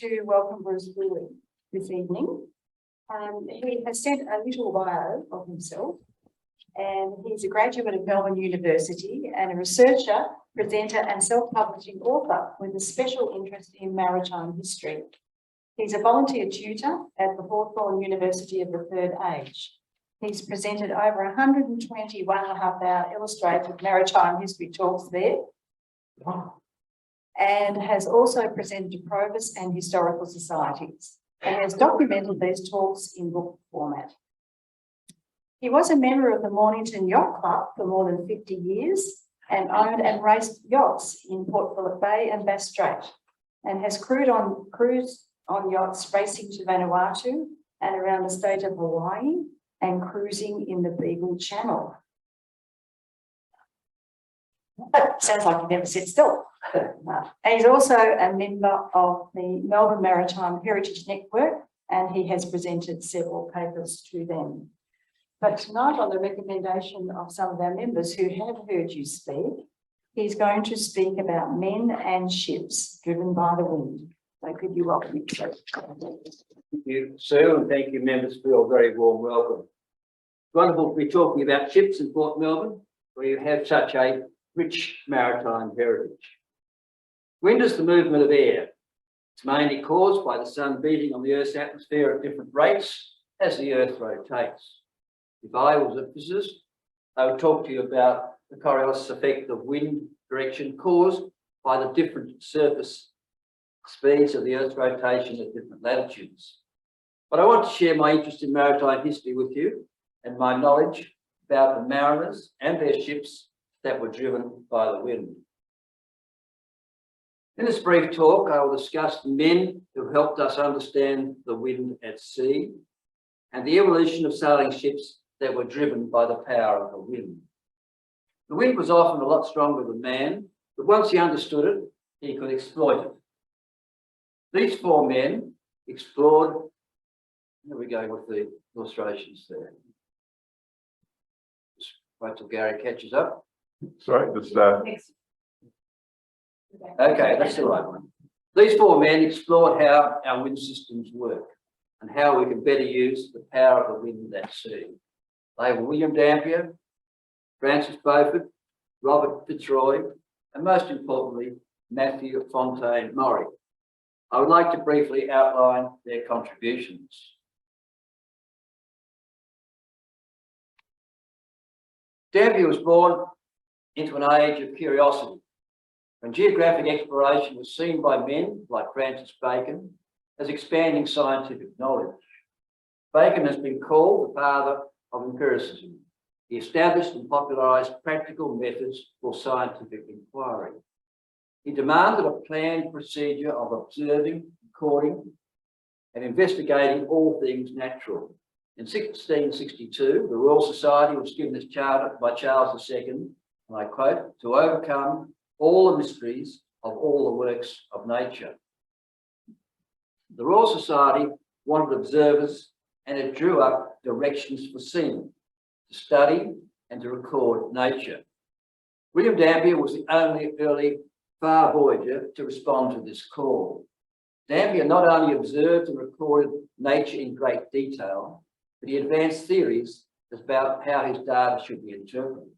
to welcome Bruce Gooley this evening. He has sent a little bio of himself, and he's a graduate of Melbourne University and a researcher, presenter and self-publishing author with a special interest in maritime history. He's a volunteer tutor at the Hawthorn University of the Third Age. He's presented over 120 1.5-hour illustrated maritime history talks there, and has also presented to Probus and Historical Societies, and has documented these talks in book format. He was a member of the Mornington Yacht Club for more than 50 years and owned and raced yachts in Port Phillip Bay and Bass Strait, and has cruised on yachts racing to Vanuatu and around the state of Hawaii and cruising in the Beagle Channel. Sounds like he never sits still. And he's also a member of the Melbourne Maritime Heritage Network, and he has presented several papers to them. But tonight, on the recommendation of some of our members who have heard you speak, he's going to speak about men and ships driven by the wind. So could you welcome him, please? Thank you, Sue, and thank you, members, for your very warm welcome. It's wonderful to be talking about ships in Port Melbourne, where you have such a rich maritime heritage. Wind is the movement of air. It's mainly caused by the sun beating on the Earth's atmosphere at different rates as the Earth rotates. If I was a physicist, I would talk to you about the Coriolis effect of wind direction caused by the different surface speeds of the Earth's rotation at different latitudes. But I want to share my interest in maritime history with you and my knowledge about the mariners and their ships that were driven by the wind. In this brief talk, I will discuss the men who helped us understand the wind at sea and the evolution of sailing ships that were driven by the power of the wind. The wind was often a lot stronger than man, but once he understood it, he could exploit it. These four men explored. Here we go with the illustrations there. Just wait till Gary catches up. Sorry, just Okay, that's the right one. These four men explored how our wind systems work and how we can better use the power of the wind at sea. They were William Dampier, Francis Beaufort, Robert Fitzroy, and most importantly, Matthew Fontaine Maury. I would like to briefly outline their contributions. Dampier was born into an age of curiosity, when geographic exploration was seen by men like Francis Bacon as expanding scientific knowledge. Bacon has been called the father of empiricism. He established and popularised practical methods for scientific inquiry. He demanded a planned procedure of observing, recording, and investigating all things natural. In 1662, the Royal Society was given this charter by Charles II, and I quote, "to overcome all the mysteries of all the works of nature." The Royal Society wanted observers, and it drew up directions for seamen to study and to record nature. William Dampier was the only early far voyager to respond to this call. Dampier not only observed and recorded nature in great detail, but he advanced theories about how his data should be interpreted.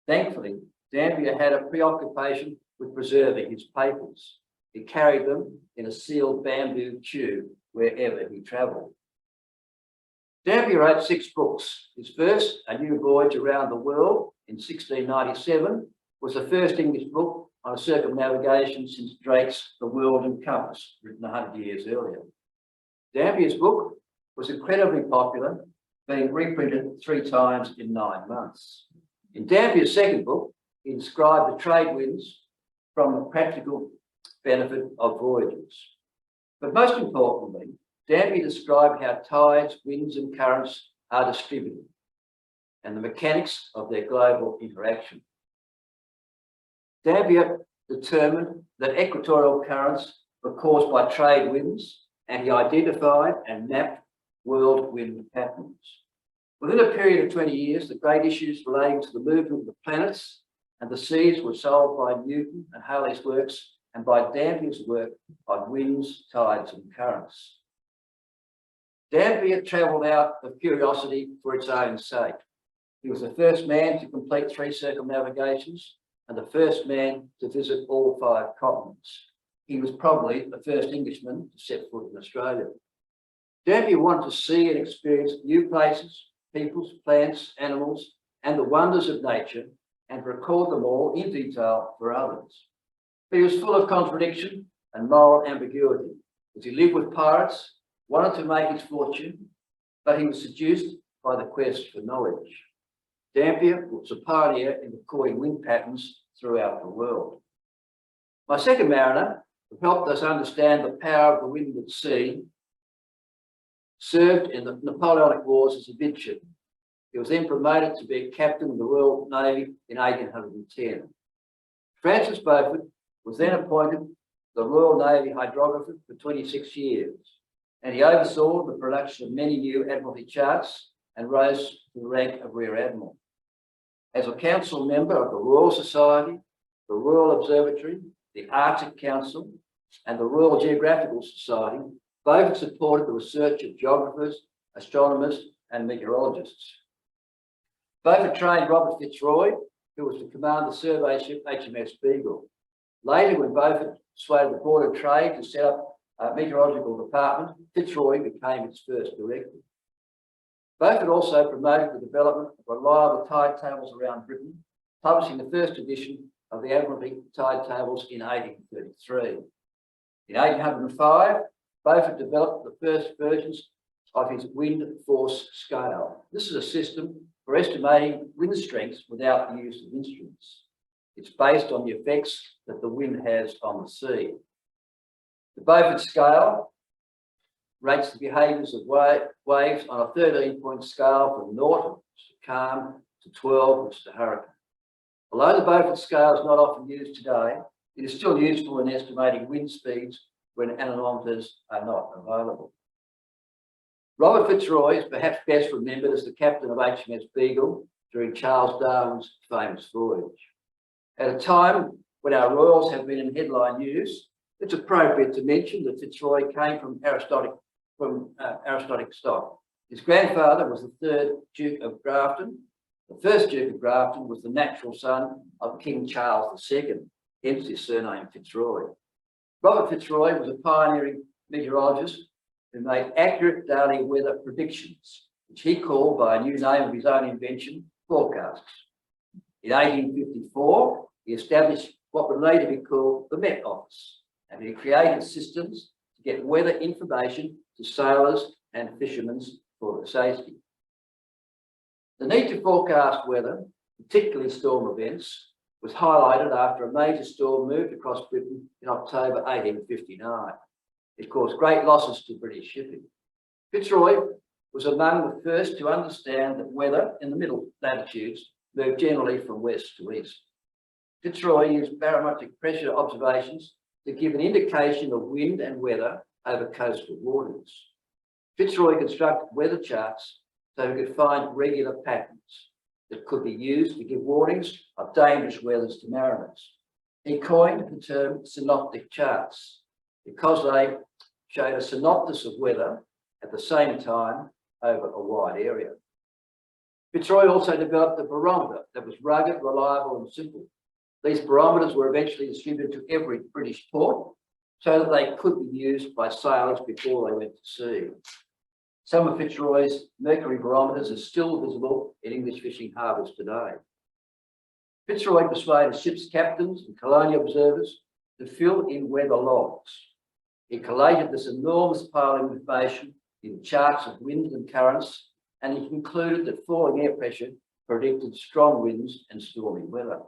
Thankfully, Dampier had a preoccupation with preserving his papers. He carried them in a sealed bamboo tube wherever he travelled. Dampier wrote 6 books. His first, A New Voyage Around the World, in 1697, was the first English book on a circumnavigation since Drake's The World and Compass, written 100 years earlier. Dampier's book was incredibly popular, being reprinted 3 times in 9 months. In Dampier's second book, he described the trade winds from the practical benefit of voyages. But most importantly, Dampier described how tides, winds and currents are distributed and the mechanics of their global interaction. Dampier determined that equatorial currents were caused by trade winds, and he identified and mapped world wind patterns. Within a period of 20 years, the great issues relating to the movement of the planets and the seas were solved by Newton and Halley's works, and by Dampier's work on winds, tides and currents. Dampier travelled out of curiosity for its own sake. He was the first man to complete 3 circumnavigations and the first man to visit all 5 continents. He was probably the first Englishman to set foot in Australia. Dampier wanted to see and experience new places, peoples, plants, animals, and the wonders of nature, and record them all in detail for others. But he was full of contradiction and moral ambiguity, as he lived with pirates, wanted to make his fortune, but he was seduced by the quest for knowledge. Dampier was a pioneer in recording wind patterns throughout the world. My second mariner, who helped us understand the power of the wind at sea, served in the Napoleonic Wars as a midshipman. He was then promoted to be captain of the Royal Navy in 1810. Francis Beaufort was then appointed the Royal Navy hydrographer for 26 years, and he oversaw the production of many new Admiralty charts and rose to the rank of Rear Admiral. As a council member of the Royal Society, the Royal Observatory, the Arctic Council, and the Royal Geographical Society, Beaufort supported the research of geographers, astronomers, and meteorologists. Beaufort trained Robert Fitzroy, who was to command the survey ship HMS Beagle. Later, when Beaufort persuaded the Board of Trade to set up a meteorological department, Fitzroy became its first director. Beaufort also promoted the development of reliable tide tables around Britain, publishing the first edition of the Admiralty Tide Tables in 1833. In 1805, Beaufort developed the first versions of his wind force scale. This is a system for estimating wind strengths without the use of instruments. It's based on the effects that the wind has on the sea. The Beaufort scale rates the behaviours of waves on a 13-point scale from naught, which is calm, to 12, which is a hurricane. Although the Beaufort scale is not often used today, it is still useful in estimating wind speeds when anemometers are not available. Robert Fitzroy is perhaps best remembered as the captain of HMS Beagle during Charles Darwin's famous voyage. At a time when our royals have been in headline news, it's appropriate to mention that Fitzroy came from aristocratic stock. His grandfather was the 3rd Duke of Grafton. The 1st Duke of Grafton was the natural son of King Charles II, hence his surname Fitzroy. Robert Fitzroy was a pioneering meteorologist who made accurate daily weather predictions, which he called by a new name of his own invention, forecasts. In 1854, he established what would later be called the Met Office, and he created systems to get weather information to sailors and fishermen for their safety. The need to forecast weather, particularly storm events, was highlighted after a major storm moved across Britain in October 1859. It caused great losses to British shipping. Fitzroy was among the first to understand that weather in the middle latitudes moved generally from west to east. Fitzroy used barometric pressure observations to give an indication of wind and weather over coastal waters. Fitzroy constructed weather charts so he could find regular patterns that could be used to give warnings of dangerous weathers to mariners. He coined the term synoptic charts because they showed a synopsis of weather at the same time over a wide area. Fitzroy also developed a barometer that was rugged, reliable and simple. These barometers were eventually distributed to every British port so that they could be used by sailors before they went to sea. Some of Fitzroy's mercury barometers are still visible in English fishing harbours today. Fitzroy persuaded ships' captains and colonial observers to fill in weather logs. He collated this enormous pile of information in charts of winds and currents, and he concluded that falling air pressure predicted strong winds and stormy weather.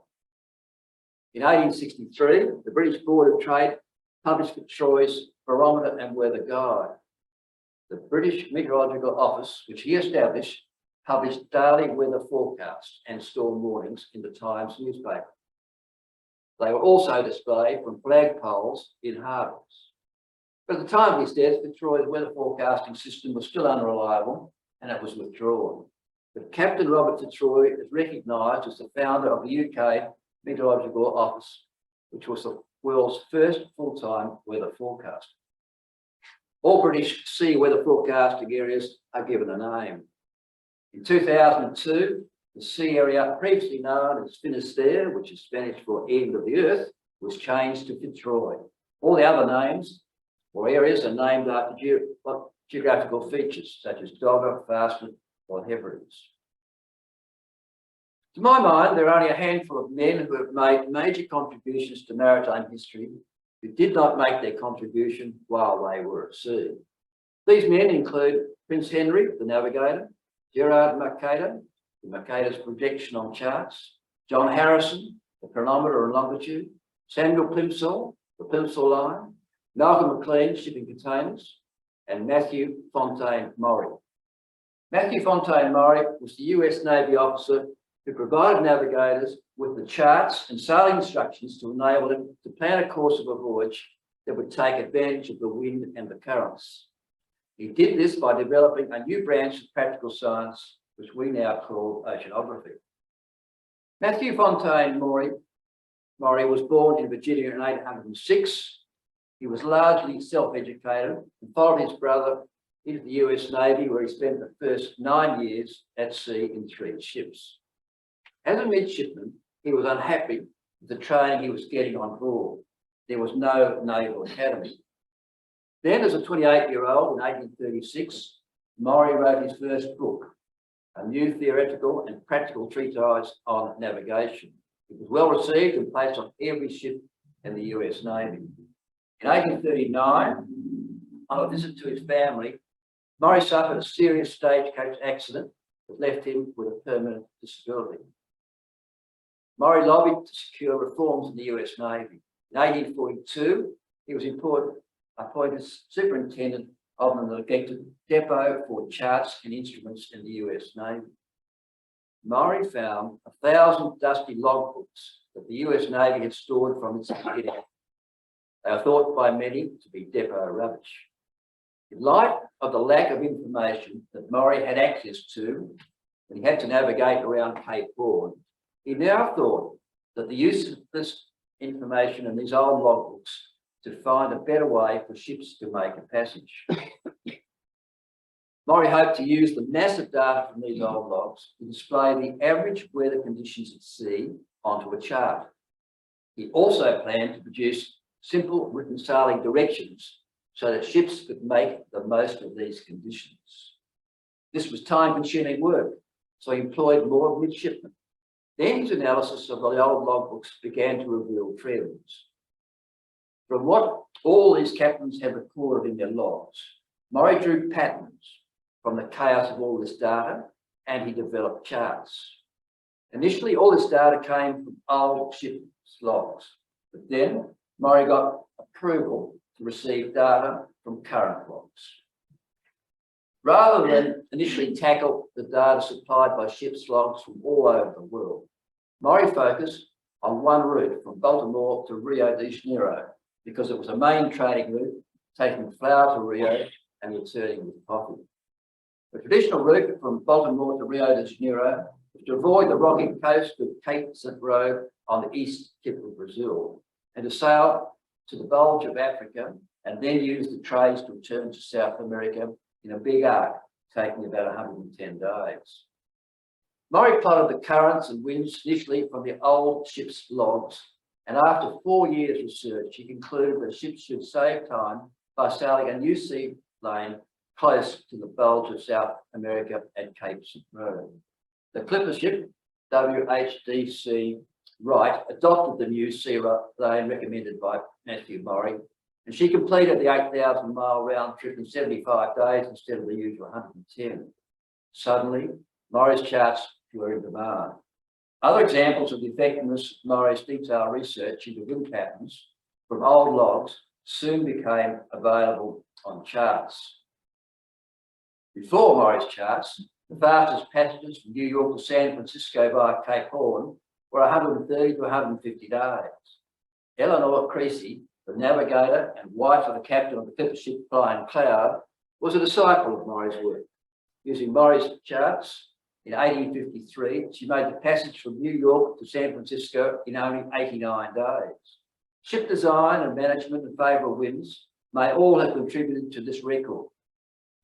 In 1863, the British Board of Trade published Fitzroy's Barometer and Weather Guide. The British Meteorological Office, which he established, published daily weather forecasts and storm warnings in the Times newspaper. They were also displayed from flagpoles in harbours. But at the time of his death, Fitzroy's weather forecasting system was still unreliable and it was withdrawn. But Captain Robert Fitzroy is recognised as the founder of the UK Meteorological Office, which was the world's first full-time weather forecaster. All British sea weather forecasting areas are given a name. In 2002, the sea area previously known as Finisterre, which is Spanish for end of the earth, was changed to Fitzroy. All the other names or areas are named after geographical features such as Dogger, Fastnet or Hebrides. To my mind, there are only a handful of men who have made major contributions to maritime history who did not make their contribution while they were at sea. These men include Prince Henry, the navigator, Gerard Mercator, the Mercator's projection on charts, John Harrison, the chronometer and longitude, Samuel Plimsoll, the Plimsoll line, Malcolm McLean, shipping containers, and Matthew Fontaine Maury. Matthew Fontaine Maury was the US Navy officer who provided navigators with the charts and sailing instructions to enable them to plan a course of a voyage that would take advantage of the wind and the currents. He did this by developing a new branch of practical science, which we now call oceanography. Matthew Fontaine Maury was born in Virginia in 1806. He was largely self-educated and followed his brother into the US Navy, where he spent the first 9 years at sea in 3 ships. As a midshipman, he was unhappy with the training he was getting on board. There was no naval academy. Then, as a 28-year-old in 1836, Maury wrote his first book, a new theoretical and practical treatise on navigation. It was well received and placed on every ship in the US Navy. In 1839, on a visit to his family, Maury suffered a serious stagecoach accident that left him with a permanent disability. Maury lobbied to secure reforms in the US Navy. In 1842, he was appointed superintendent of an neglected depot for charts and instruments in the US Navy. Maury found 1,000 dusty logbooks that the US Navy had stored from its beginning. They are thought by many to be depot rubbish. In light of the lack of information that Maury had access to when he had to navigate around Cape Horn, he now thought that the use of this information in these old logbooks to find a better way for ships to make a passage. Maury hoped to use the massive data from these old logs to display the average weather conditions at sea onto a chart. He also planned to produce simple written sailing directions so that ships could make the most of these conditions. This was time-consuming work, so he employed more midshipmen. Then his analysis of the old logbooks began to reveal trends. From what all these captains had recorded in their logs, Maury drew patterns from the chaos of all this data, and he developed charts. Initially, all this data came from old ship's logs, but then Maury got approval to receive data from current logs. Rather than initially tackle the data supplied by ship's logs from all over the world, Maury focused on one route from Baltimore to Rio de Janeiro because it was a main trading route, taking flour to Rio and returning with coffee. The traditional route from Baltimore to Rio de Janeiro was to avoid the rocky coast of Cape St. Roque on the east tip of Brazil and to sail to the bulge of Africa and then use the trades to return to South America in a big arc, taking about 110 days. Maury plotted the currents and winds initially from the old ship's logs, and after 4 years' research, he concluded that ships should save time by sailing a new sea lane close to the bulge of South America at Cape St. Roque. The clipper ship, WHDC Wright, adopted the new sea lane recommended by Matthew Maury, and she completed the 8,000-mile round trip in 75 days instead of the usual 110. Suddenly, Maury's charts were in demand. Other examples of the effectiveness of Maury's detailed research into wind patterns from old logs soon became available on charts. Before Maury's charts, the fastest passages from New York to San Francisco via Cape Horn were 130 to 150 days. Eleanor Creasy, the navigator and wife of the captain of the clipper ship Flying Cloud, was a disciple of Maury's work. Using Maury's charts, in 1853, she made the passage from New York to San Francisco in only 89 days. Ship design and management and favourable winds may all have contributed to this record,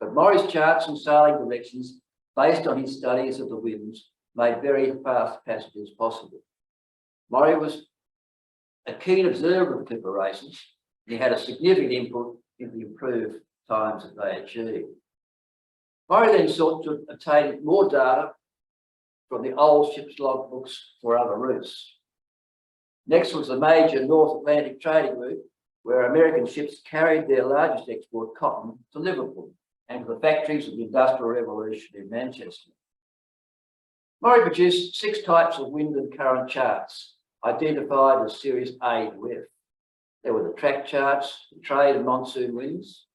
but Maury's charts and sailing directions, based on his studies of the winds, made very fast passages possible. Maury was a keen observer of clipper races, and he had a significant input in the improved times that they achieved. Maury then sought to obtain more data from the old ship's logbooks for other routes. Next was the major North Atlantic trading route, where American ships carried their largest export, cotton, to Liverpool and to the factories of the Industrial Revolution in Manchester. Maury produced 6 types of wind and current charts, identified as Series A to F. There were the track charts, the trade and monsoon winds,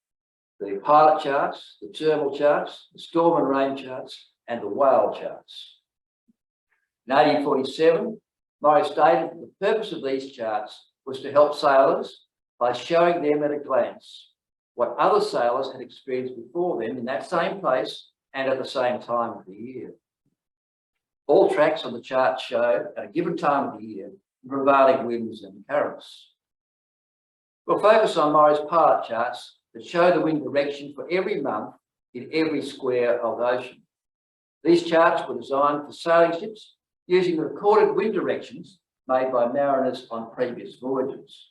the pilot charts, the thermal charts, the storm and rain charts, and the whale charts. In 1847, Maury stated that the purpose of these charts was to help sailors by showing them at a glance what other sailors had experienced before them in that same place and at the same time of the year. All tracks on the chart show at a given time of the year the prevailing winds and currents. We'll focus on Maury's pilot charts that show the wind direction for every month in every square of the ocean. These charts were designed for sailing ships using the recorded wind directions made by mariners on previous voyages.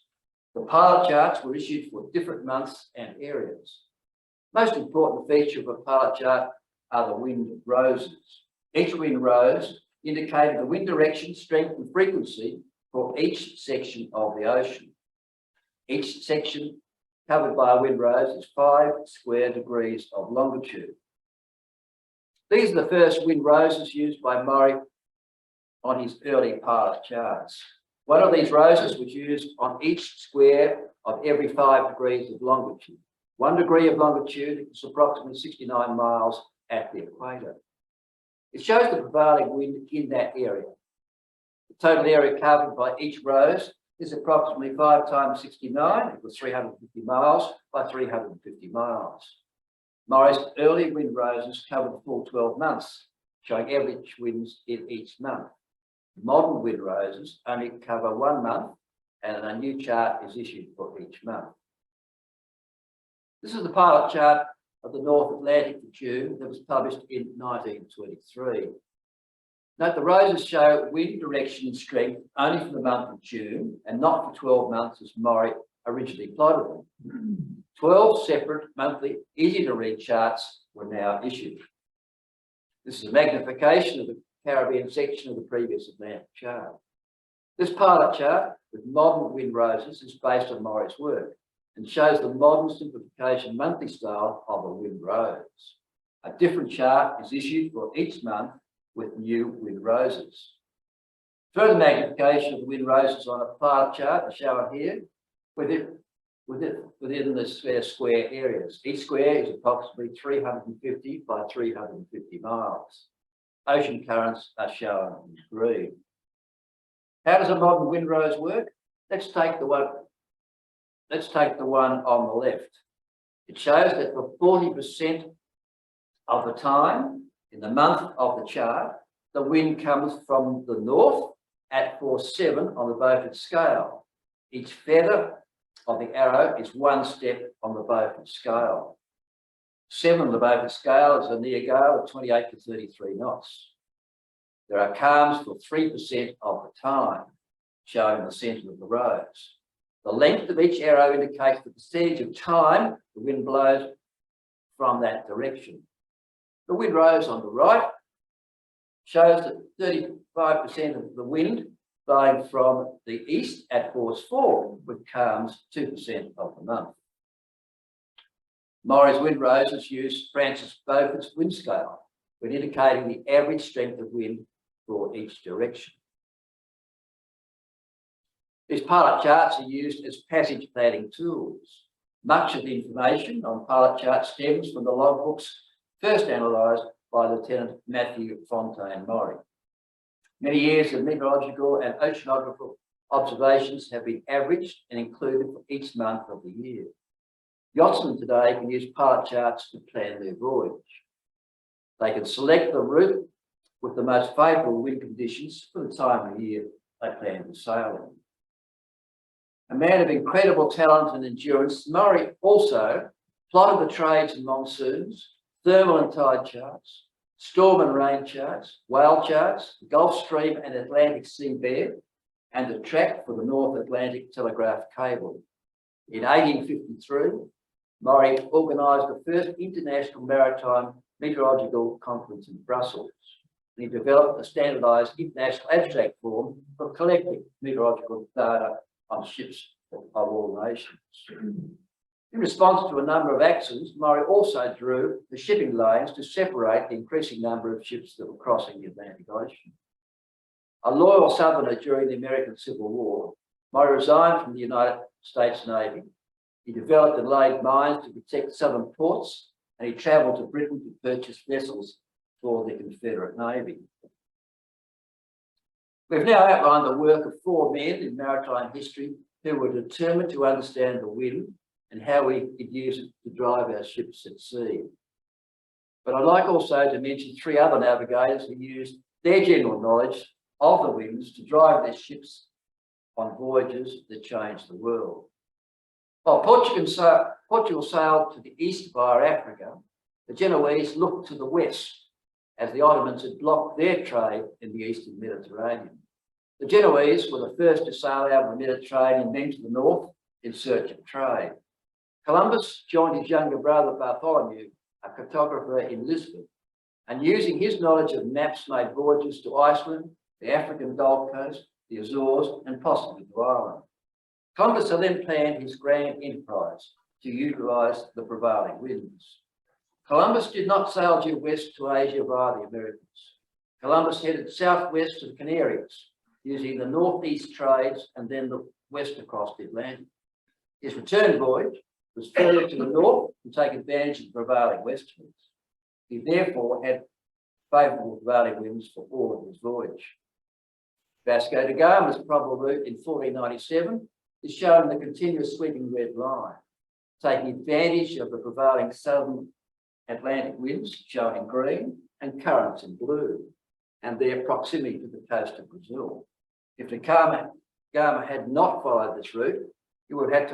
The pilot charts were issued for different months and areas. Most important feature of a pilot chart are the wind roses. Each wind rose indicated the wind direction, strength and frequency for each section of the ocean. Each section covered by a wind rose is 5 square degrees of longitude. These are the first wind roses used by Maury on his early pilot charts. One of these roses was used on each square of every 5 degrees of longitude. 1 degree of longitude is approximately 69 miles at the equator. It shows the prevailing wind in that area. The total area covered by each rose is approximately 5 times 69, equals 350 miles by 350 miles. Maury's early wind roses covered the full 12 months, showing average winds in each month. Modern wind roses only cover 1 month, and a new chart is issued for each month. This is the pilot chart of the North Atlantic for June that was published in 1923. Note the roses show wind direction and strength only for the month of June and not for 12 months as Maury originally plotted them. 12 separate monthly easy to read charts were now issued. This is a magnification of the Caribbean section of the previous Atlantic chart. This pilot chart with modern wind roses is based on Maury's work and shows the modern simplification monthly style of a wind rose. A different chart is issued for each month with new wind roses. Further magnification of the wind roses on a pilot chart is shown here within the square areas. Each square is approximately 350 by 350 miles. Ocean currents are shown in green. How does a modern wind rose work? Let's take the one on the left. It shows that for 40% of the time in the month of the chart, the wind comes from the north at force 7 on the Beaufort scale. Each feather of the arrow is 1 step on the Beaufort scale. 7 on the Beaufort scale is a near gale of 28 to 33 knots. There are calms for 3% of the time, showing the centre of the rose. The length of each arrow indicates the percentage of time the wind blows from that direction. The wind rose on the right shows that 35% of the wind blowing from the east at force 4, with calms 2% of the month. Maury's wind roses use Francis Beaufort's wind scale when indicating the average strength of wind for each direction. These pilot charts are used as passage planning tools. Much of the information on pilot charts stems from the logbooks first analysed by Lieutenant Matthew Fontaine Maury. Many years of meteorological and oceanographical observations have been averaged and included for each month of the year. Yachtsmen today can use pilot charts to plan their voyage. They can select the route with the most favourable wind conditions for the time of year they plan to sail in. A man of incredible talent and endurance, Murray also plotted the trades and monsoons, thermal and tide charts, storm and rain charts, whale charts, the Gulf Stream and Atlantic seabed, and the track for the North Atlantic telegraph cable. In 1853, Murray organised the first international maritime meteorological conference in Brussels. He developed a standardised international abstract form for collecting meteorological data on ships of all nations. In response to a number of accidents, Murray also drew the shipping lanes to separate the increasing number of ships that were crossing the Atlantic Ocean. A loyal Southerner during the American Civil War, Murray resigned from the United States Navy. He developed and laid mines to protect southern ports, and he travelled to Britain to purchase vessels for the Confederate Navy. We've now outlined the work of 4 men in maritime history who were determined to understand the wind and how we could use it to drive our ships at sea. But I'd like also to mention 3 other navigators who used their general knowledge of the winds to drive their ships on voyages that changed the world. While Portugal sailed to the east via Africa, the Genoese looked to the west as the Ottomans had blocked their trade in the eastern Mediterranean. The Genoese were the first to sail out of the Mediterranean, then to the north in search of trade. Columbus joined his younger brother Bartholomew, a cartographer in Lisbon, and using his knowledge of maps made voyages to Iceland, the African Gold Coast, the Azores, and possibly to Ireland. Columbus then planned his grand enterprise to utilise the prevailing winds. Columbus did not sail due west to Asia via the Americas. Columbus headed southwest to the Canaries, using the northeast trades and then the west across the Atlantic. His return voyage was further to the north to take advantage of the prevailing west winds. He therefore had favourable prevailing winds for all of his voyage. Vasco da Gama's probable route in 1497 is shown in the continuous sweeping red line, taking advantage of the prevailing southern Atlantic winds, shown in green, and currents in blue, and their proximity to the coast of Brazil. If da Gama had not followed this route, he would have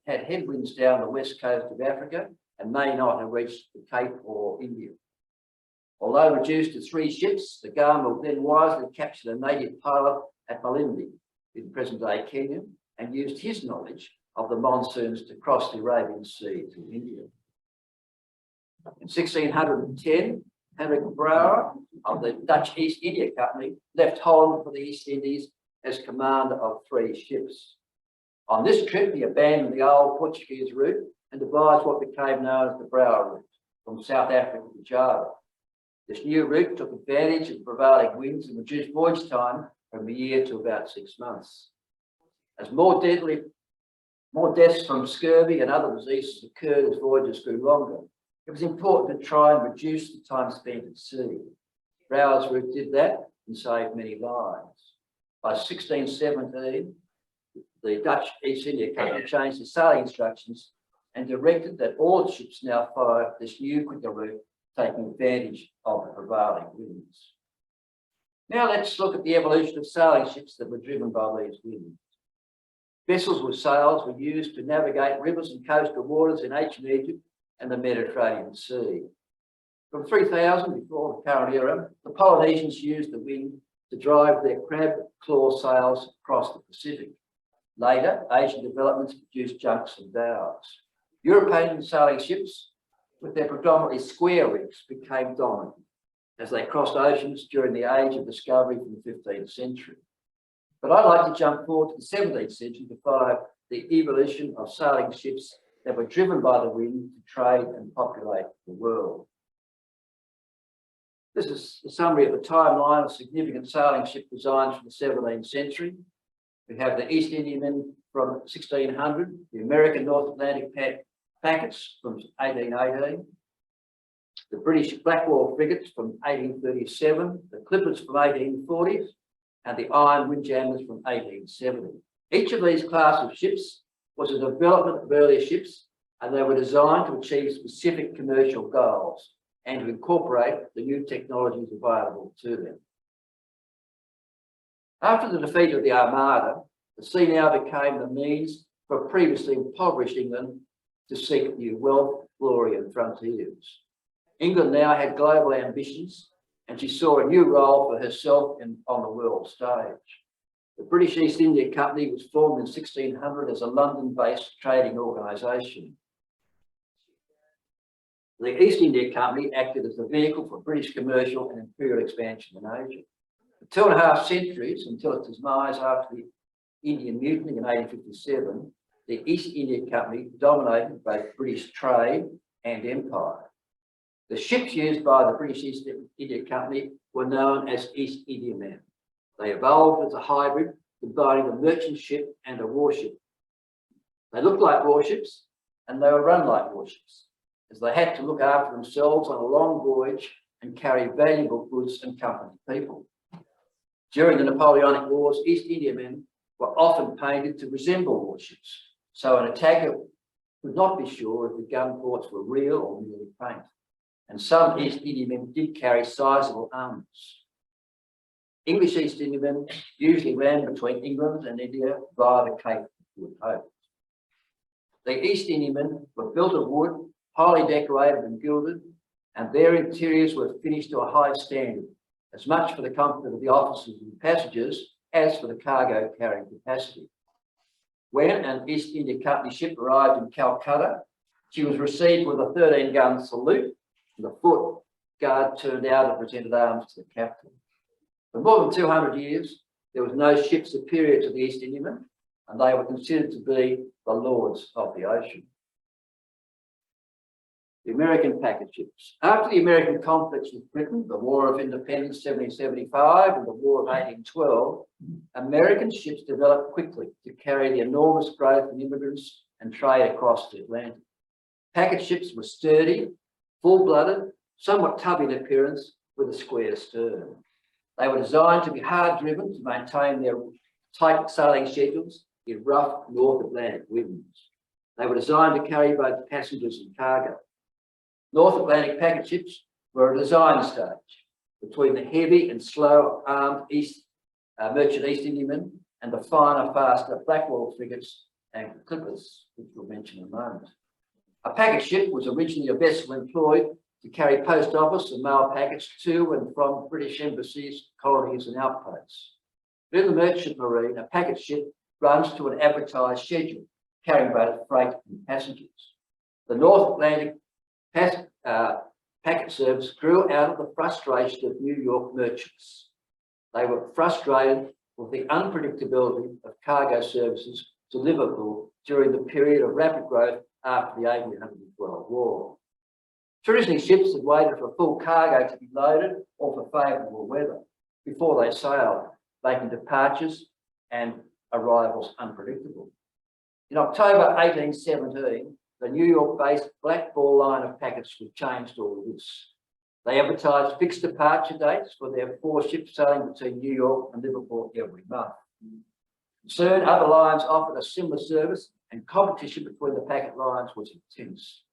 had headwinds down the west coast of Africa and may not have reached the Cape or India. Although reduced to 3 ships, da Gama then wisely captured a native pilot at Malindi in present-day Kenya and used his knowledge of the monsoons to cross the Arabian Sea to India. In 1610, Hendrik Brouwer of the Dutch East India Company left Holland for the East Indies as commander of 3 ships. On this trip, he abandoned the old Portuguese route and devised what became known as the Brouwer route from South Africa to Java. This new route took advantage of prevailing winds and reduced voyage time from a year to about 6 months. As more deaths from scurvy and other diseases occurred as voyages grew longer, it was important to try and reduce the time spent at sea. Brouwer's route did that and saved many lives. By 1617, the Dutch East India Company changed the sailing instructions and directed that all ships now follow this new quicker route, taking advantage of the prevailing winds. Now let's look at the evolution of sailing ships that were driven by these winds. Vessels with sails were used to navigate rivers and coastal waters in ancient Egypt and the Mediterranean Sea. From 3000 before the current era, the Polynesians used the wind to drive their crab claw sails across the Pacific. Later, Asian developments produced junks and dhows. European sailing ships, with their predominantly square rigs, became dominant as they crossed oceans during the age of discovery from the 15th century. But I'd like to jump forward to the 17th century to follow the evolution of sailing ships that were driven by the wind to trade and populate the world. This is a summary of the timeline of significant sailing ship designs from the 17th century. We have the East Indiamen from 1600, the American North Atlantic packets from 1818, the British Blackwall frigates from 1837, the Clippers from 1840s, and the Iron Windjammers from 1870. Each of these class of ships was a development of earlier ships, and they were designed to achieve specific commercial goals and to incorporate the new technologies available to them. After the defeat of the Armada, The sea now became the means for previously impoverished England to seek new wealth, glory and frontiers. England now had global ambitions and she saw a new role for herself on the world stage. The British East India Company was formed in 1600 as a London-based trading organisation. The East India Company acted as the vehicle for British commercial and imperial expansion in Asia. For 2.5 centuries, until its demise after the Indian Mutiny in 1857, the East India Company dominated both British trade and empire. The ships used by the British East India Company were known as East Indiamen. They evolved as a hybrid, combining a merchant ship and a warship. They looked like warships and they were run like warships, as they had to look after themselves on a long voyage and carry valuable goods and company people. During the Napoleonic Wars, East Indiamen were often painted to resemble warships, so an attacker could not be sure if the gun ports were real or merely paint. And some East Indiamen did carry sizable arms. English East Indiamen usually ran between England and India via the Cape of Good Hope. The East Indiamen were built of wood, highly decorated and gilded, and their interiors were finished to a high standard, as much for the comfort of the officers and passengers as for the cargo carrying capacity. When an East India Company ship arrived in Calcutta, she was received with a 13-gun salute, and the foot guard turned out and presented arms to the captain. For more than 200 years, there was no ship superior to the East Indiamen, and they were considered to be the lords of the ocean. The American packet ships. After the American conflicts with Britain, the War of Independence 1775 and the War of 1812, American ships developed quickly to carry the enormous growth in immigrants and trade across the Atlantic. Packet ships were sturdy, full-blooded, somewhat tubby in appearance, with a square stern. They were designed to be hard-driven to maintain their tight sailing schedules in rough North Atlantic winds. They were designed to carry both passengers and cargo. North Atlantic packet ships were a design stage between the heavy and slow-armed merchant East Indiamen and the finer, faster Blackwall frigates and clippers, which we'll mention in a moment. A packet ship was originally a vessel employed to carry post office and mail packets to and from British embassies, colonies and outposts. In the merchant marine, a packet ship runs to an advertised schedule, carrying both freight and passengers. The North Atlantic packet service grew out of the frustration of New York merchants. They were frustrated with the unpredictability of cargo services to Liverpool during the period of rapid growth after the 1812 war. Traditionally, ships had waited for full cargo to be loaded or for favourable weather before they sailed, making departures and arrivals unpredictable. In October 1817, the New York-based Blackball line of packets was changed all this. They advertised fixed departure dates for their 4 ships sailing between New York and Liverpool every month. Soon, other lines offered a similar service, and competition between the packet lines was intense.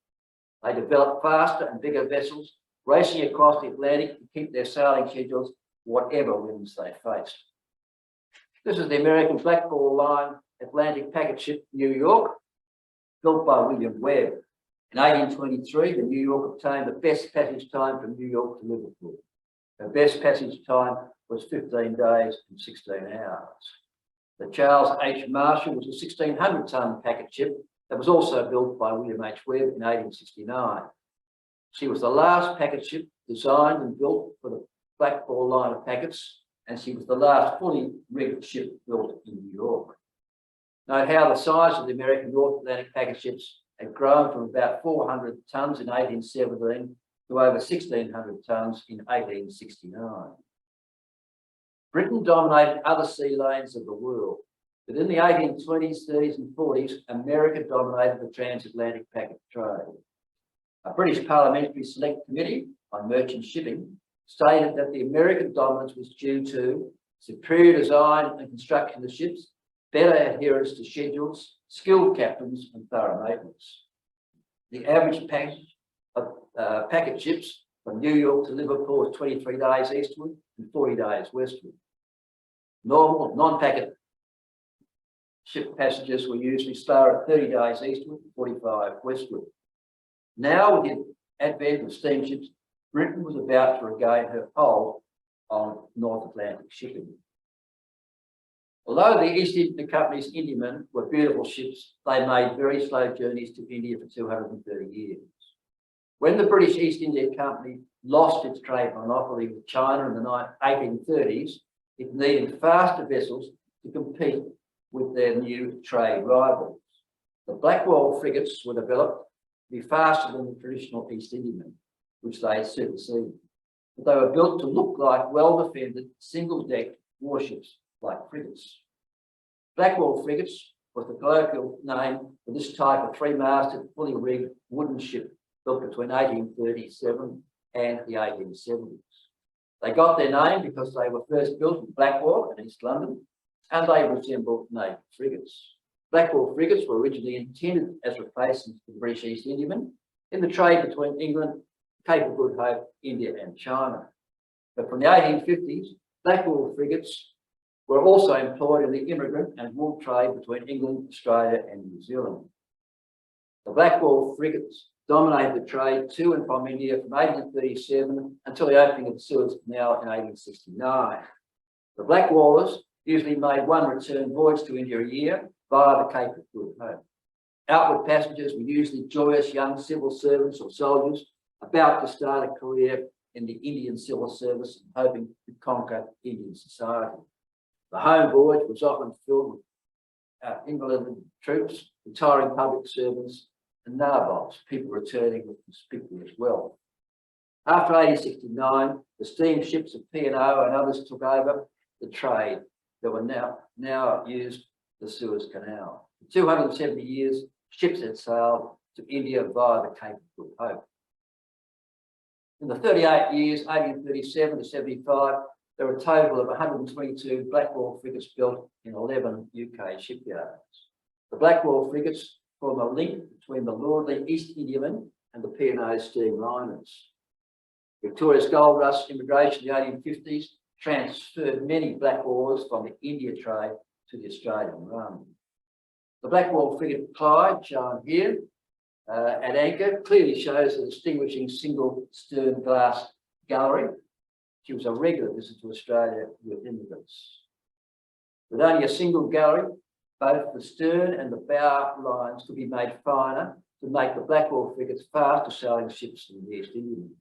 They developed faster and bigger vessels, racing across the Atlantic to keep their sailing schedules whatever winds they faced. This is the American Blackball Line Atlantic packet ship New York, built by William Webb. In 1823, the New York obtained the best passage time from New York to Liverpool. Her best passage time was 15 days and 16 hours. The Charles H. Marshall was a 1,600-ton packet ship that was also built by William H. Webb in 1869. She was the last packet ship designed and built for the Blackball line of packets, and she was the last fully rigged ship built in New York. Note how the size of the American North Atlantic packet ships had grown from about 400 tonnes in 1817 to over 1,600 tonnes in 1869. Britain dominated other sea lanes of the world, but in the 1820s, 30s and 40s, America dominated the transatlantic packet trade. A British Parliamentary Select Committee on Merchant Shipping stated that the American dominance was due to superior design and construction of ships, better adherence to schedules, skilled captains and thorough maintenance. The average package of packet ships from New York to Liverpool was 23 days eastward and 40 days westward. Normal non-packet ship passages were usually slower at 30 days eastward and 45 westward. Now, with the advent of steamships, Britain was about to regain her hold on North Atlantic shipping. Although the East India Company's Indiamen were beautiful ships, they made very slow journeys to India for 230 years. When the British East India Company lost its trade monopoly with China in the 1830s, it needed faster vessels to compete with their new trade rivals. The Blackwall frigates were developed to be faster than the traditional East Indiamen, which they superseded. But they were built to look like well-defended single-deck warships like frigates. Blackwall frigates was the colloquial name for this type of three-masted, fully rigged wooden ship built between 1837 and the 1870s. They got their name because they were first built in Blackwall in East London, and they resembled naval frigates. Blackwall frigates were originally intended as replacements for the British East Indiamen in the trade between England, Cape of Good Hope, India and China. But from the 1850s, Blackwall frigates were also employed in the immigrant and wool trade between England, Australia and New Zealand. The Blackwall frigates dominated the trade to and from India from 1837 until the opening of the Suez Canal in 1869. The Blackwallers usually made one return voyage to India a year via the Cape of Good Hope. Outward passengers were usually joyous young civil servants or soldiers about to start a career in the Indian civil service and hoping to conquer Indian society. The home voyage was often filled with invalid troops, retiring public servants, and nabobs, people returning with conspicuous wealth. After 1869, the steamships of P&O and others took over the trade that were now used the Suez Canal. For 270 years, ships had sailed to India via the Cape of Good Hope. In the 38 years, 1837 to 75, there were a total of 122 Blackwall frigates built in 11 UK shipyards. The Blackwall frigates form a link between the lordly East Indiamen and the P&O steamliners. Victoria's gold rush immigration in the 1850s transferred many Blackwalls from the India trade to the Australian run. The Blackwall frigate Clyde, shown here at anchor, clearly shows the distinguishing single stern glass gallery. She was a regular visit to Australia with immigrants. With only a single gallery, both the stern and the bow lines could be made finer to make the Blackwall frigates faster sailing ships than the East Indiamen.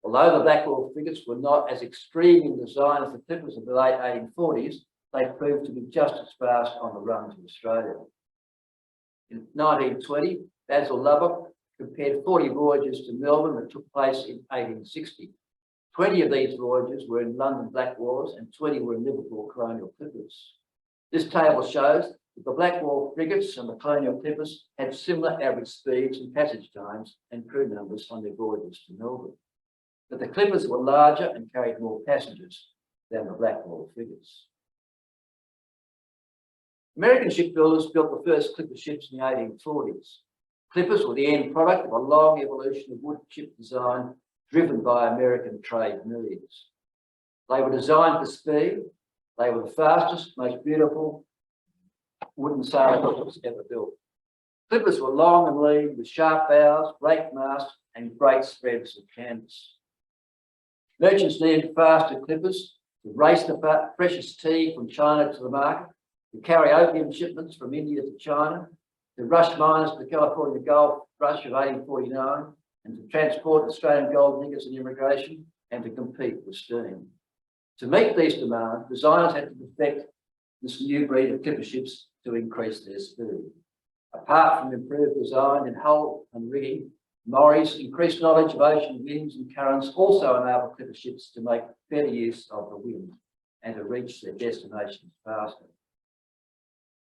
Although the Blackwall frigates were not as extreme in design as the clippers of the late 1840s, they proved to be just as fast on the run to Australia. In 1920, Basil Lubbock compared 40 voyages to Melbourne that took place in 1860. 20 of these voyages were in London Blackwalls and 20 were in Liverpool colonial clippers. This table shows that the Blackwall frigates and the colonial clippers had similar average speeds and passage times and crew numbers on their voyages to Melbourne. But the clippers were larger and carried more passengers than the Blackwall frigates. American shipbuilders built the first clipper ships in the 1840s. Clippers were the end product of a long evolution of wood ship design driven by American trade needs. They were designed for speed. They were the fastest, most beautiful wooden sailing vessels ever built. Clippers were long and lean with sharp bows, great masts, and great spreads of canvas. Merchants needed faster clippers to race the precious tea from China to the market, to carry opium shipments from India to China, to rush miners to the California Gold Rush of 1849, and to transport Australian gold diggers and immigration, and to compete with steam. To meet these demands, designers had to perfect this new breed of clipper ships to increase their speed. Apart from improved design in hull and rigging, Maury's increased knowledge of ocean winds and currents also enabled clipper ships to make better use of the wind and to reach their destinations faster.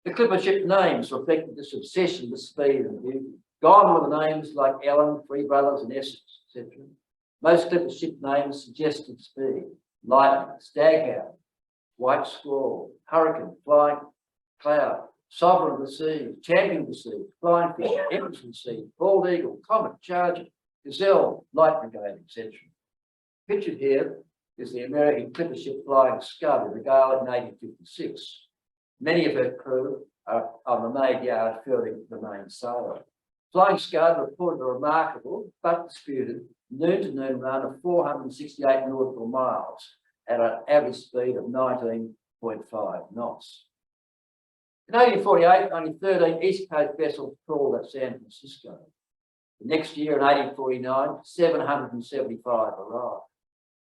The clipper ship names reflected this obsession with speed and beauty. Gone were the names like Ellen, Three Brothers and Essex, etc. Most clipper ship names suggested speed: Lightning, Staghound, White Squall, Hurricane, Flying Cloud, Sovereign of the Sea, Champion of the Sea, Flying Fish, Empress of the Sea, Bald Eagle, Comet, Charger, Gazelle, Light Brigade, etc. Pictured here is the American clipper ship Flying Scud in the gale in 1856. Many of her crew on the main yard furling the main sail. Flying Scud reported a remarkable but disputed noon-to-noon run of 468 nautical miles at an average speed of 19.5 knots. In 1848, only 13 East Coast vessels called at San Francisco. The next year, in 1849, 775 arrived.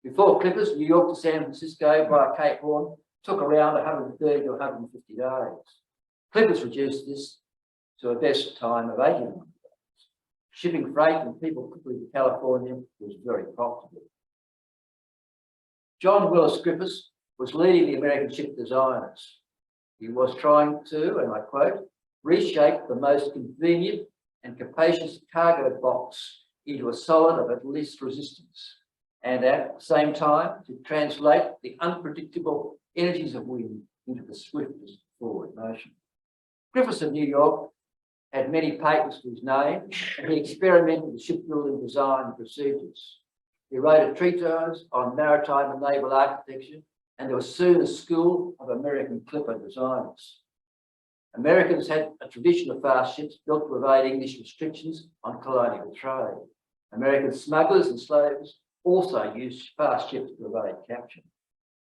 Before clippers, New York to San Francisco via Cape Horn took around 130 to 150 days. Clippers reduced this to a best time of 89 days. Shipping freight and people quickly to California was very profitable. John Willis Griffiths was leading the American ship designers. He was trying to, and I quote, reshape the most convenient and capacious cargo box into a solid of at least resistance, and at the same time to translate the unpredictable energies of wind into the swiftest forward motion. Griffiths of New York had many patents to his name, and he experimented with shipbuilding design and procedures. He wrote a treatise on maritime and naval architecture, and there was soon a school of American clipper designers. Americans had a tradition of fast ships built to evade English restrictions on colonial trade. American smugglers and slaves also used fast ships to evade capture.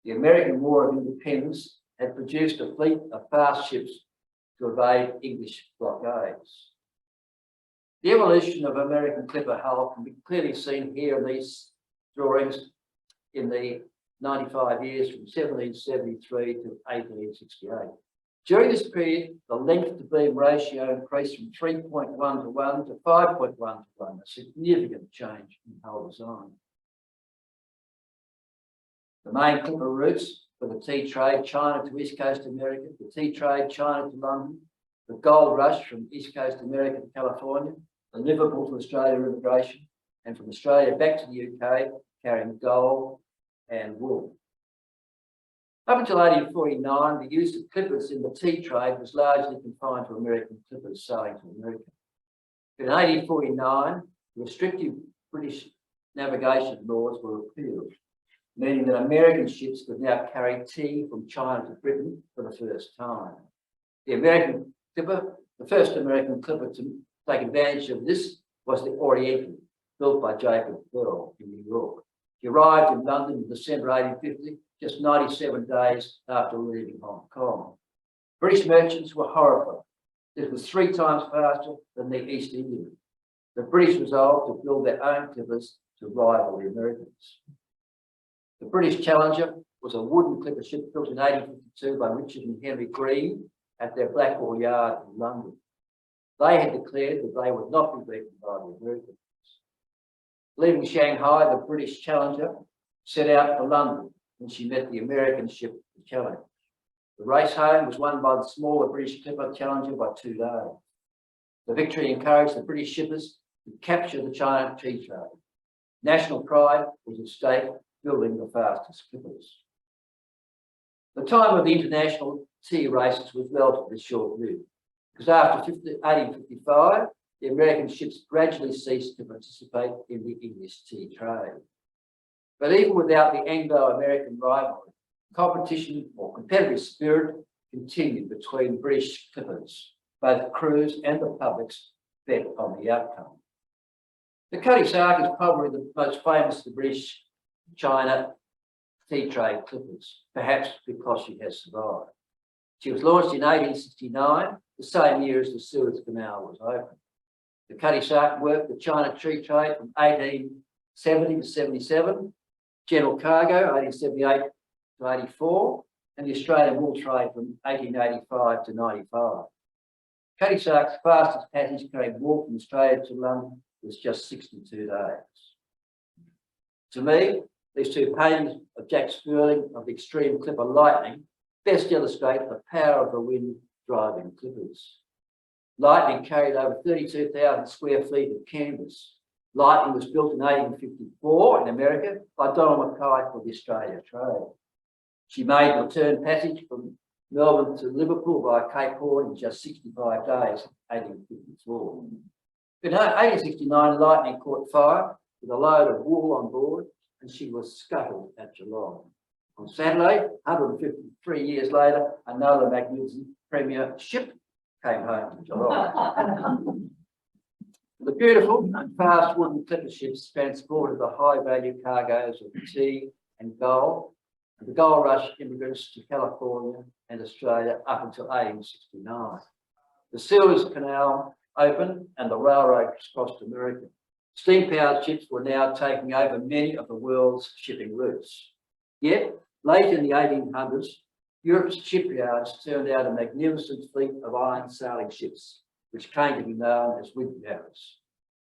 The American War of Independence had produced a fleet of fast ships to evade English blockades. The evolution of American clipper hull can be clearly seen here in these drawings in the 95 years from 1773 to 1868. During this period, the length to beam ratio increased from 3.1 to 1 to 5.1 to 1, a significant change in hull design. The main clipper routes for the tea trade, China to East Coast America, the tea trade, China to London, the gold rush from East Coast America to California, the Liverpool to Australia immigration, and from Australia back to the UK, carrying gold and wool. Up until 1849, the use of clippers in the tea trade was largely confined to American clippers sailing to America. But in 1849, restrictive British navigation laws were repealed, meaning that American ships could now carry tea from China to Britain for the first time. The American clipper, the first American clipper to take advantage of this was the Oriental, built by Jacob Bell in New York. He arrived in London in December 1850, just 97 days after leaving Hong Kong. British merchants were horrified. This was 3 times faster than the East Indian. The British resolved to build their own clippers to rival the Americans. The British Challenger was a wooden clipper ship built in 1852 by Richard and Henry Green at their Blackwall Yard in London. They had declared that they would not be beaten by the Americans. Leaving Shanghai, the British Challenger set out for London when she met the American ship, the Challenge. The race home was won by the smaller British clipper Challenger by 2 days. The victory encouraged the British shippers to capture the China tea trade. National pride was at stake, building the fastest clippers. The time of the international tea races was relatively short-lived, because after 1855, the American ships gradually ceased to participate in the English tea trade. But even without the Anglo-American rivalry, competition or competitive spirit continued between British clippers. Both crews and the publics bet on the outcome. The Cutty Sark is probably the most famous of the British China tea trade clippers, perhaps because she has survived. She was launched in 1869, the same year as the Suez Canal was opened. The Cutty Sark worked the China tea trade from 1870 to 77, general cargo 1878 to 84, and the Australian wool trade from 1885 to 95. Cutty Sark's fastest passage carrying wool from Australia to London was just 62 days. To me, these 2 paintings of Jack Sperling of the extreme clipper Lightning best illustrate the power of the wind driving clippers. Lightning carried over 32,000 square feet of canvas. Lightning was built in 1854 in America by Donald Mackay for the Australia trade. She made the return passage from Melbourne to Liverpool via Cape Horn in just 65 days, 1854. In 1869, Lightning caught fire with a load of wool on board, and she was scuttled at Geelong. On Saturday, 153 years later, another magnificent premier ship came home to Geelong. The beautiful and fast wooden clipper ships transported the high-value cargoes of tea and gold, and the gold rush immigrants to California and Australia up until 1869. The Suez Canal opened and the railroads crossed America. Steam-powered ships were now taking over many of the world's shipping routes. Yet, late in the 1800s, Europe's shipyards turned out a magnificent fleet of iron sailing ships, which came to be known as windjammers.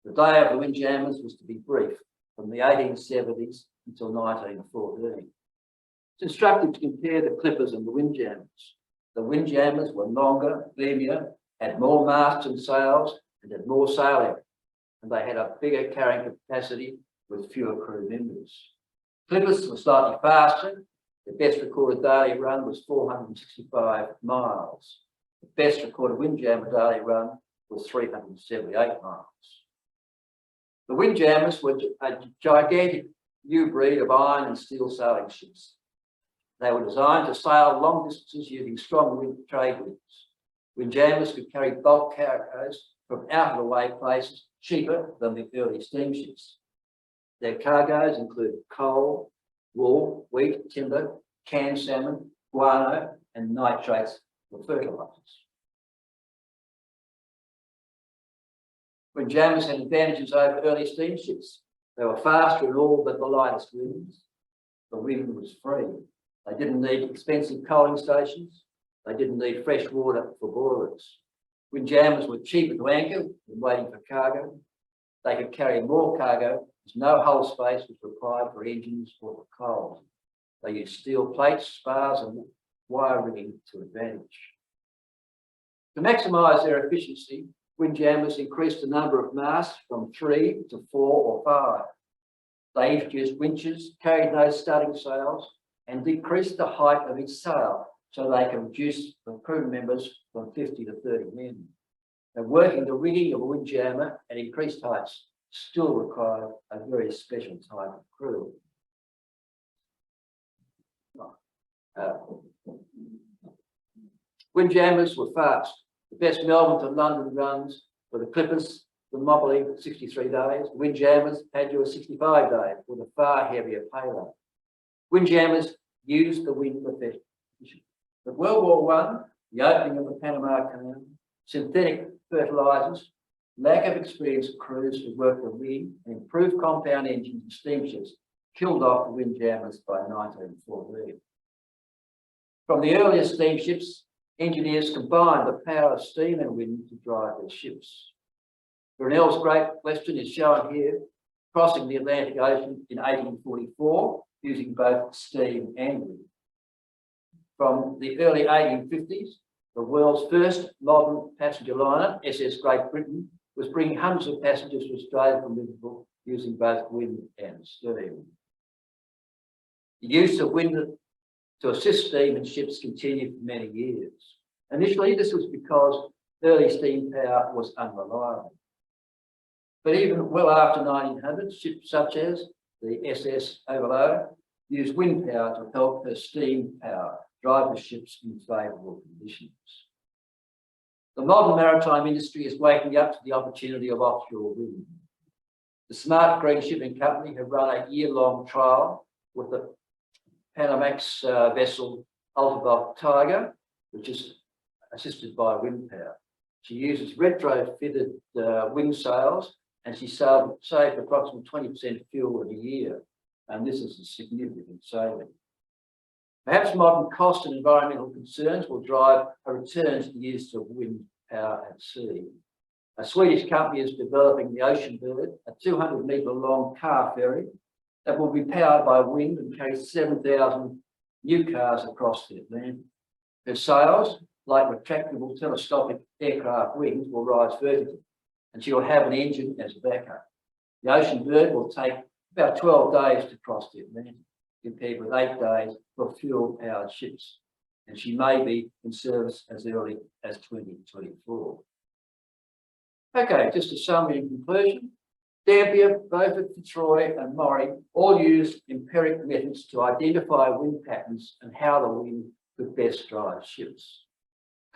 The day of the windjammers was to be brief, from the 1870s until 1914. It's instructive to compare the clippers and the windjammers. The windjammers were longer, beamier, had more masts and sails, and had more sailing, and they had a bigger carrying capacity with fewer crew members. Clippers were slightly faster. The best recorded daily run was 465 miles. The best recorded windjammer daily run was 378 miles. The windjammers were a gigantic new breed of iron and steel sailing ships. They were designed to sail long distances using strong wind trade winds. Windjammers could carry bulk cargoes from out-of-the-way places cheaper than the early steamships. Their cargoes included coal, wool, wheat, timber, canned salmon, guano, and nitrates for fertilisers. Windjammers had advantages over early steamships. They were faster in all but the lightest winds. The wind was free. They didn't need expensive coaling stations. They didn't need fresh water for boilers. Windjammers were cheaper to anchor than waiting for cargo. They could carry more cargo as no hull space was required for engines or for coal. They used steel plates, spars, and wire rigging to advantage. To maximise their efficiency, windjammers increased the number of masts from 3 to 4 or 5. They introduced winches, carried no studding sails, and decreased the height of each sail so they can reduce the crew members from 50 to 30 men. And working the rigging of a windjammer at increased heights still required a very special type of crew. Windjammers were fast. The best Melbourne to London runs for the clippers, the Mobley, 63 days. Windjammers had you a 65 days with a far heavier payload. Windjammers used the wind effectively. But World War I, the opening of the Panama Canal, synthetic fertilisers, lack of experienced crews who worked the wind, and improved compound engines and steamships killed off the windjammers by 1914. From the earliest steamships, engineers combined the power of steam and wind to drive their ships. Brunel's great question is shown here, crossing the Atlantic Ocean in 1844 using both steam and wind. From the early 1850s, the world's first modern passenger liner, SS Great Britain, was bringing hundreds of passengers to Australia from Liverpool using both wind and steam. The use of wind to assist steam in ships continued for many years. Initially, this was because early steam power was unreliable. But even well after 1900, ships such as the SS Overloader used wind power to help her steam power drive the ships in favourable conditions. The modern maritime industry is waking up to the opportunity of offshore wind. The Smart Green Shipping Company have run a year-long trial with the Panamax vessel Ultravolt Tiger, which is assisted by wind power. She uses retrofitted wind sails, and she saved approximately 20% fuel in a year, and this is a significant saving. Perhaps modern cost and environmental concerns will drive a return to the use of wind power at sea. A Swedish company is developing the Ocean Bird, a 200-metre long car ferry that will be powered by wind and carry 7,000 new cars across the Atlantic. Her sails, like retractable telescopic aircraft wings, will rise vertically, and she will have an engine as a backup. The Ocean Bird will take about 12 days to cross the Atlantic, compared with 8 days for fuel-powered ships, and she may be in service as early as 2024. Okay, just a summary and conclusion. Dampier, Beaufort, Fitzroy and Maury all used empiric methods to identify wind patterns and how the wind could best drive ships.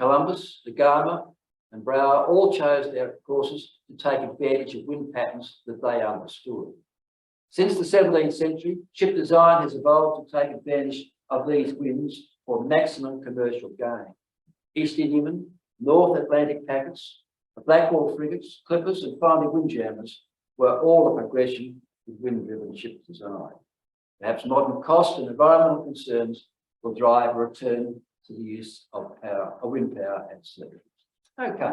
Columbus, Da Gama, and Brouwer all chose their courses to take advantage of wind patterns that they understood. Since the 17th century, ship design has evolved to take advantage of these winds for maximum commercial gain. East Indiamen, North Atlantic packets, the Blackwall frigates, clippers, and finally windjammers were all a progression with wind-driven ship design. Perhaps modern cost and environmental concerns will drive a return to the use of wind power at sea. Okay.